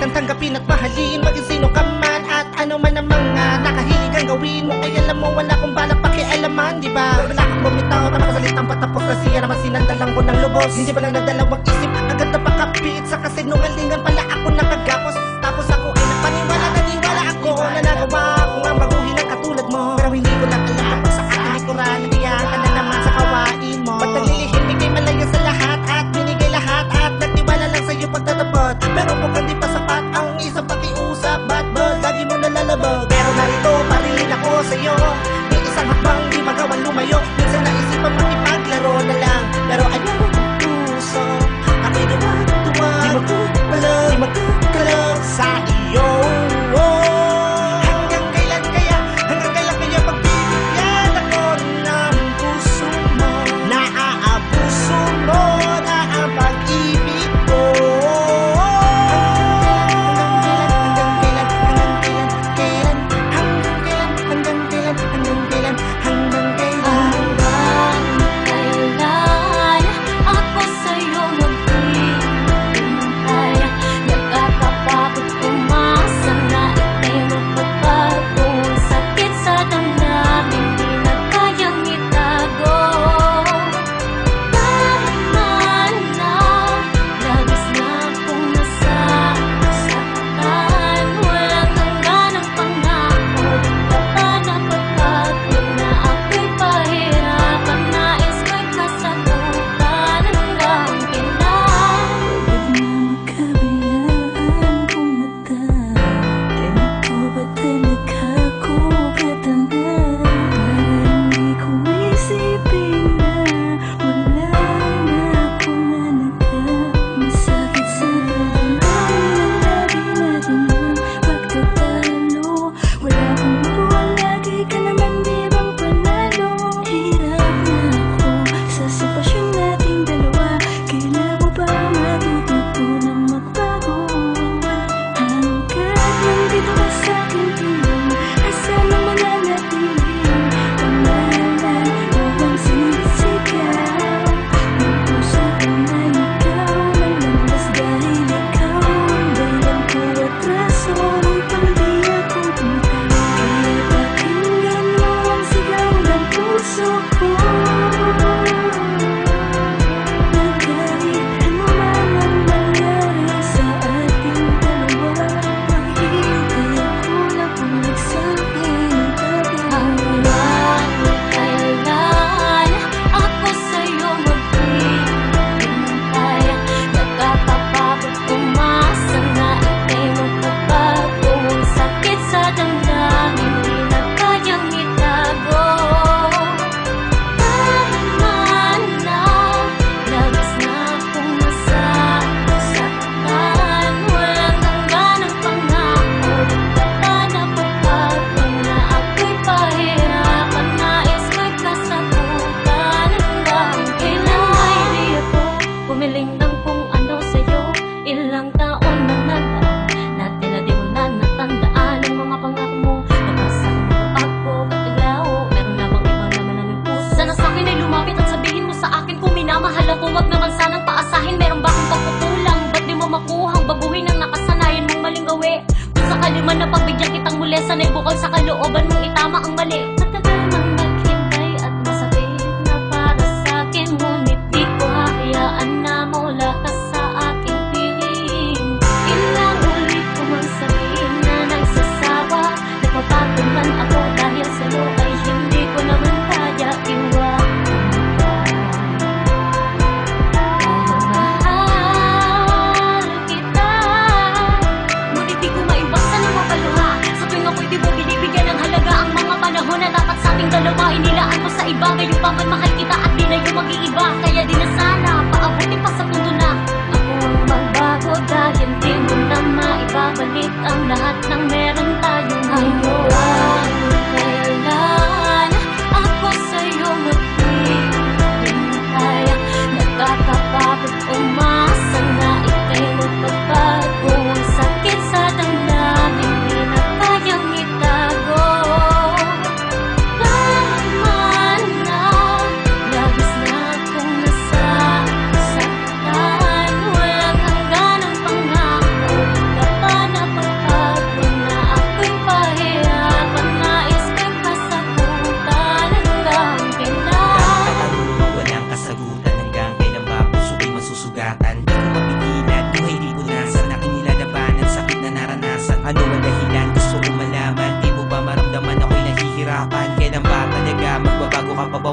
kailangan tanggapin at mahalin, maging sino ka man at ano man ang mga nakahilig ang gawin mo. Ay alam mo, wala akong balak pakialaman, di ba? Wala kang bumitaw na makasalitang patapos kasi yan naman sinandalang ko ng lubos. Hindi ba lang nagdalawang isip, agad na pakapit sa kasinungalingan pala ako nakagapos. Tapos ako ay naniwala ako na nagawa ko nga baguhin ang katulad mo. Pero hindi ko lang alam kapag sa aking likuran, nandiyan ka na naman sa kawain mo. Ba't naglilihim, bigay malayo sa lahat at binigay lahat at nagtiwala lang sa'yo pagtatapot. Pero mukhang di pa sapat ang isang pakiusap, ba't ba lagi mo nalalabag? Pero narito pa rin ako sa'yo, may isang hakbang di magawang lumayo. Minsan naisipan makipaglaro na lang, pero ayaw ang puso ako'y duwag-duwag, di magkakalog sa iyo. Hanggang kailan kaya pagbibigyan ako ng puso mo? Naaabuso mo na ang pag-ibig ko. Man na pagbigyan kitang muli, sana'y bukal sa kalooban mong itama ang mali. Matagal mang maghintay at masakit na para sa'kin, ngunit di ko hahayaan na mawala ka sa aking piling. Ilang ulit ko mang sabihin na nagsasawa, napapagod man ako dahil sa'yo ay hindi ko naman kaya iwanan ka. Dahil mahal kita, ngunit di ko maibasa ng mapaluha. Sa tuwing ako'y di mo binibigyan ng halaga ang mga panahon na dapat sa ating dalawa. Inilaan mo sa iba, ngayon pa man mahal kita at di na yung mag-iiba. Kaya di na sana paabutin pa sa pundo na ako ang magbago, dahil di mo na maibabalik ang lahat ng meron tayong ngayon. Kailan ako sa'yo maghihintay, nagkakapagod umasa na ika'y magbabago. Ang sakit sa damdamin, di na kayang itago. Tama na, labis na akong nasasaktan. Walang hanggan ang pangako, di ka pa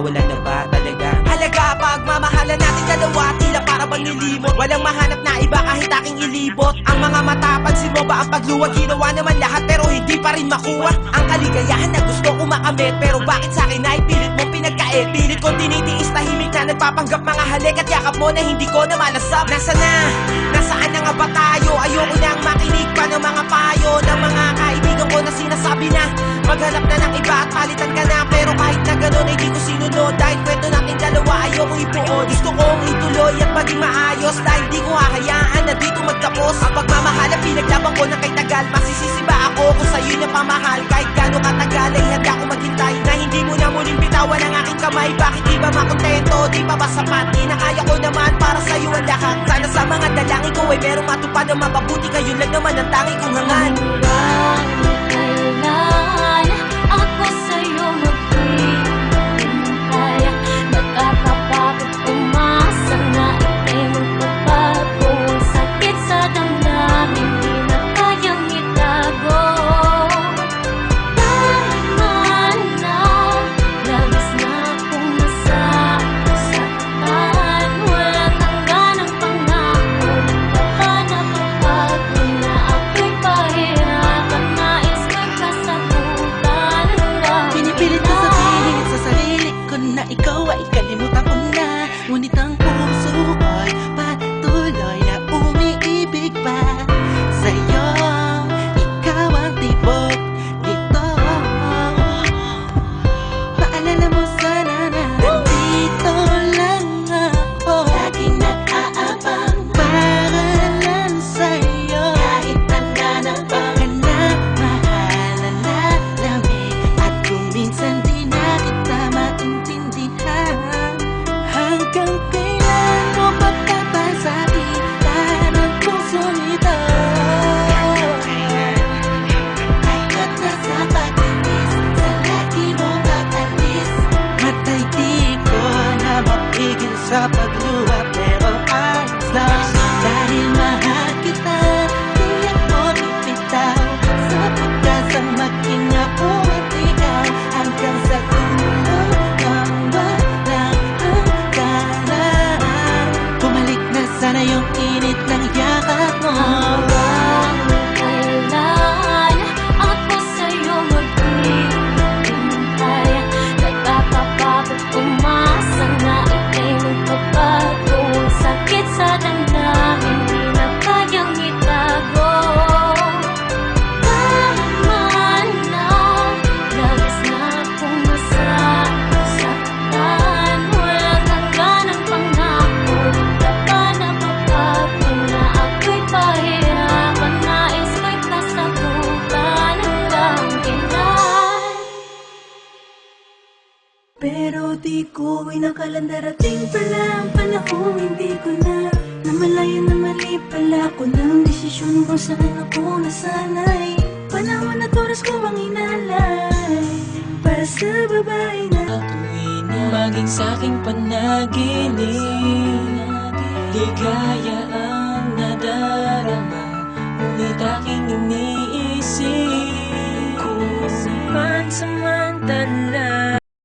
wala na ba talaga? Halaga, pagmamahalan natin dalawa, tila para bang nilimot. Walang mahanap na iba kahit aking ilibot. Ang mga mata, pansin mo ba ang pagluwag? Ginawa naman lahat pero hindi pa rin makuha ang kaligayahan na gusto ko makamit. Pero bakit sa akin ay pilit mo pinagkait? Pilit kong tinitiis, tahimik na nagpapanggap mga halik at yakap mo na hindi ko na malasap. Nasaan na nga ba tayo? Ayoko nang makinig pa ng mga payo ng mga kaibigan ko na sinasabi na maghanap na ng iba at palitan ka na. Pero kahit na ganun ay di ko sinunod, dahil kwento natin dalawa ayoko ipuod. Gusto kong ituloy at maging maayos, dahil di ko hahayaan na dito magtapos ang pagmamahal na pinaglaban ko ng kay tagal. Masisisi ba ako kung sa'yo niya pamahal? Kahit gano'ng katagal ay handa ko maghintay na hindi mo na muling bitawan ang aking kamay. Bakit di ba makontento? Di pa ba sapat? Di na kaya ko naman para sa'yo ang lahat. Sana sa mga dalangin ko ay merong matupad na mapabuti. Ngayon lang naman ang tangi kong hangan. Kailan ako sa'yo maghihintay? Nakakapagod umasa na ika'y magpapago. Ang sakit sa damdamin, di na kayang itago. Tama na, labis na akong nasasaktan. Walang hangganang pangako, nagpapanapapagod na ako'y pahirapan. Nais ko'y kasagutan hanggang Pinipilit ko sabihin sa sarili ko na ikaw ay kalimutan ko na. Ngunit ang puso ko'y patuloy na umiibig pa sa'yo. Ikaw ang tibok dito. Paalala mo sana na nandito lang ako, laging nag-aabang para lang sa'yo. Kahit tanda na ba ka na, mahal na lalamig. At kung minsan di na kita maintindihan, hanggang kailan mo pagpapasakitan ang pusong ito? Kahit nasa pag-inis, sa lagi mo pag-alis, matay di ko na mapigil sa pagluha. Pero ayos lang, dahil mahal kita, di ako bibitaw sa pagkasang maging ako at ikaw, hanggang sa dulo ng walang hangganan. Bumalik na sana yung init ng yakap mo. kailan ako sa'yo maghihintay? Nakakapagod umasa na ika'y magpapago. Ang sakit sa damdamin, di na kayang itago. Tama na, labis na akong nasasaktan. Walang hangganang pangako, nagpapanapapagod na ako'y pahirapan. Nais ko'y kasagutan hanggang kailan. Pero di ko inakalang darating pala ang panahong hindi ko na namalayan na mali pala ko ng desisyon kung saan ako nasanay. Panahon at oras ko ang inalay para sa babae na Tuwing maging sa'king panaginip, ligaya ang nadarama, ngunit aking iniisip kung pansamantala